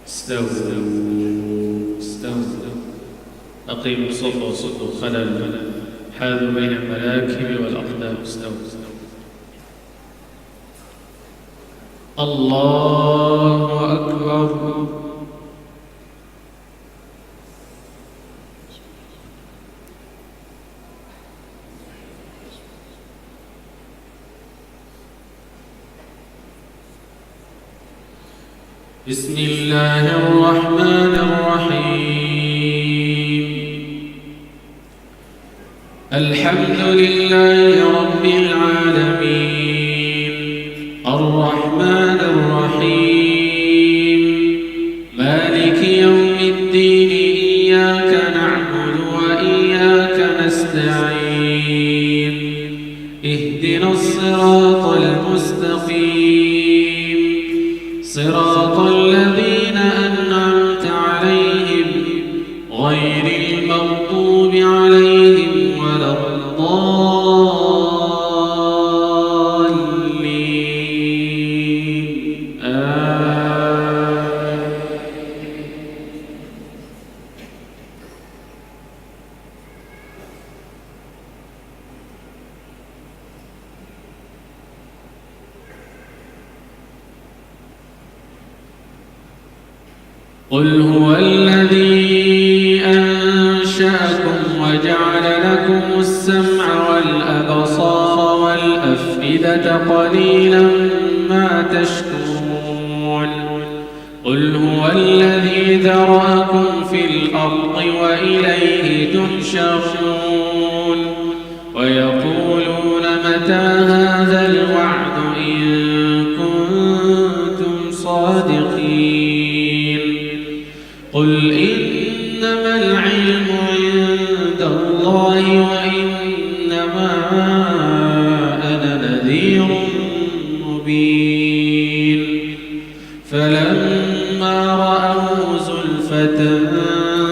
استووا استووا. أقيموا الصف وصدوا الخلل، حاذوا بين الملاكب والأقدام. استووا. الله أكبر. بسم الله الرحمن الرحيم. الحمد لله رب العالمين، الرحمن الرحيم، مالك يوم الدين، إياك نعبد وإياك نستعين، اهدنا الصراط المستقيم، صراط الذين أنعمت عليهم غير المغضوب عليهم ولا الضالين. آمين. قل هو الذي أنشأكم وجعل لكم السمع والأبصار والأفئدة، قليلا ما تشكرون. قل هو الذي ذرأكم في الأرض وإليه تحشرون. ويقولون متى هذا الوعد إن كنتم صادقين. قل إنما العلم عند الله وإنما أنا نذير مبين. فلما رأوا زلفة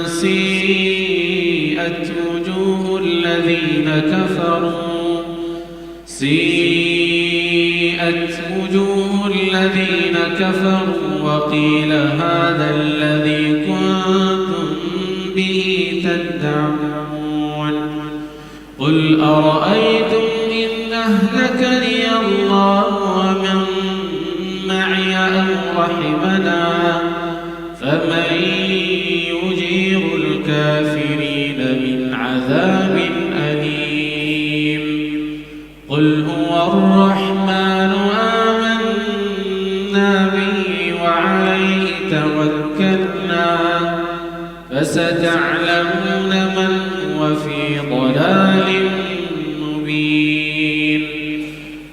سيئت وجوه الذين كفروا وقيل هذا الذي كنتم به تدعون. قل أرأيتم إن أهلكني الله ومن معي أو رحمنا فمن يجير الكافرين من عذاب أليم. قل هو الرحمن آمنا به وعليه توكلنا فستعلمون من هو في ضلال مبين.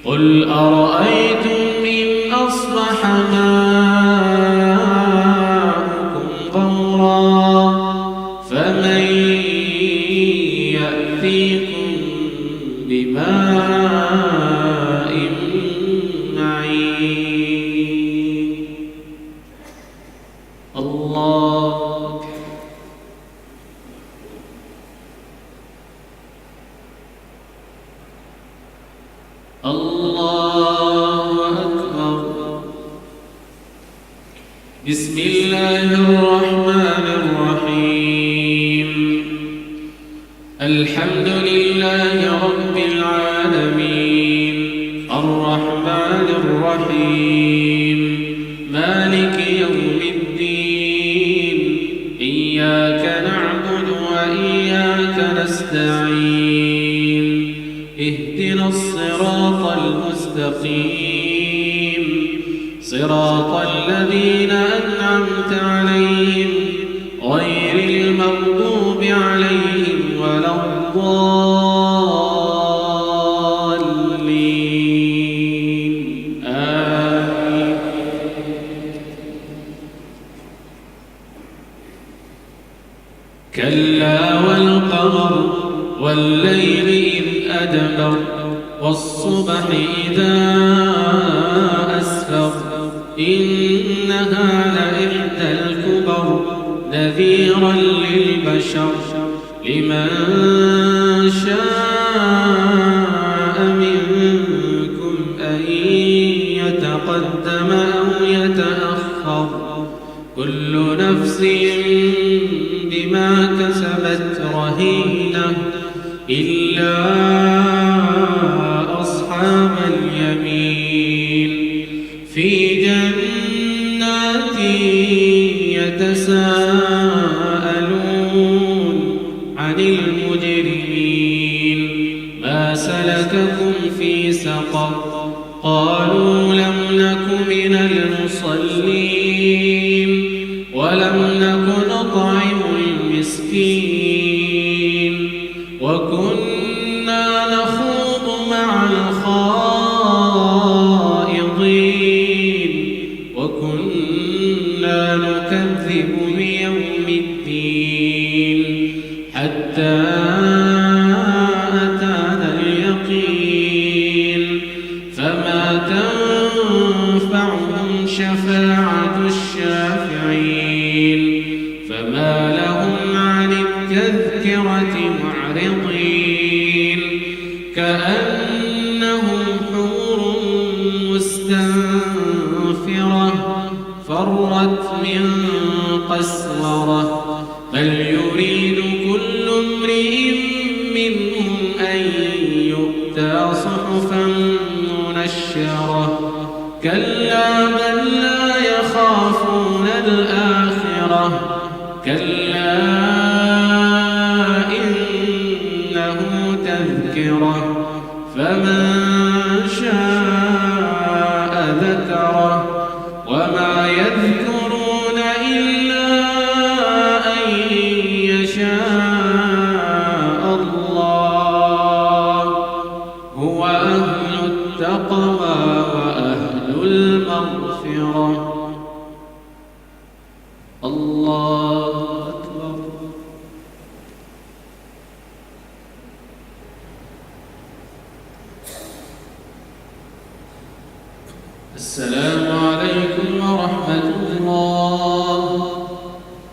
قل أرأيتم إن أصبح ماؤكم غورا فمن يأتيكم بماء معين. الله الله أكبر. بسم الله الرحمن الرحيم. الحمد لله رب العالمين، الرحمن الرحيم، مالك يوم الدين، إياك نعبد وإياك نستعين، اهدنا الصراط المستقيم، صراط الذين أنعمت عليهم غير المغضوب عليهم ولا الضالين. آمين. كلا والقمر والليل إذ أدبر والصبح إذا أسفر إنها لإحدى الكبر نذيرا للبشر لمن شاء منكم أن يتقدم أو يتأخر كل نفس بما كسبت رهينة إلا أصحاب اليمين في جنات يتساءلون عن المجرمين ما سلككم في سقر قالوا لم نك من المصلين ولم نك نطعم المسكين وكنا نخوض مع الخائضين وكنا نكذب بيوم الدين حتى أتانا اليقين فما تنفعهم شفاعة الشافعين فما لهم عن التذكرة معرضين كأنهم حور مستنفرة فرت من قسورة بل يريد كل امرئ منهم أن يؤتى صحفا منشرة كلا بل لا يخافون الآخرة كلا إنه تذكرة فمن شاء ذكره وما يذكرون إلا أن يشاء الله هو أهل التقوى وأهل المغفرة الله أكبر. السلام عليكم ورحمة الله.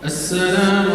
السلام